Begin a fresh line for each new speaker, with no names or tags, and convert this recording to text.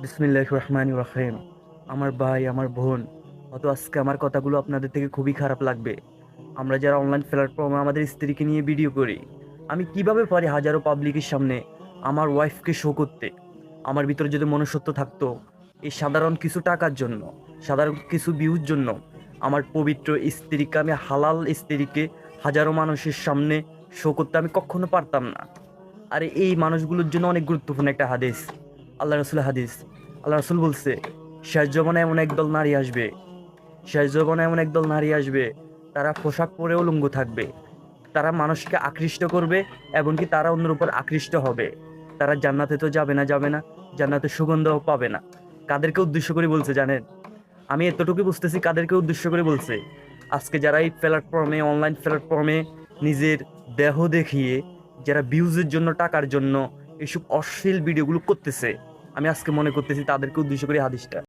বিসমিল্লাহির রহমানির রহিম। আমার ভাই, আমার বোন, হয়তো আজকে আমার কথাগুলো আপনাদের থেকে খুবই খারাপ লাগবে। আমরা যারা অনলাইন প্ল্যাটফর্মে আমাদের স্ত্রীকে নিয়ে ভিডিও করি, আমি কিভাবে পারি হাজারো পাবলিকের সামনে আমার ওয়াইফকে শো করতে? আমার ভিতরে যদি মনুষ্যত্ব থাকতো, এই সাধারণ কিছু টাকার জন্য, সাধারণ কিছু ভিউর জন্য আমার পবিত্র স্ত্রীকে, আমি হালাল স্ত্রীকে হাজারো মানুষের সামনে শো করতে আমি কখনো পারতাম না। আর এই মানুষগুলোর জন্য অনেক গুরুত্বপূর্ণ একটা হাদিস, আল্লাহ রসুলের হাদিস। আল্লাহ রসুল বলছে, শেষ জমানে এমন একদল নারী আসবে, শেষ জমানে এমন একদল নারী আসবে, তারা পোশাক পরে উলঙ্গ থাকবে, তারা মানুষকে আকৃষ্ট করবে, এমনকি তারা অন্যের উপর আকৃষ্ট হবে। তারা জান্নাতে তো যাবে না, জান্নাতে সুগন্ধও পাবে না। কাদেরকে উদ্দেশ্য করে বলছে জানেন? আমি এতটুকু বুঝতেছি কাদেরকে উদ্দেশ্য করে বলছে। আজকে যারা এই প্ল্যাটফর্মে, অনলাইন প্ল্যাটফর্মে নিজের দেহ দেখিয়ে, যারা ভিউজের জন্য, টাকার জন্য এইসব অশ্লীল ভিডিওগুলো করতেছে, আমি আজকে মনে করতেছি তাদেরকে উদ্দেশ্য করে হাদিসটা।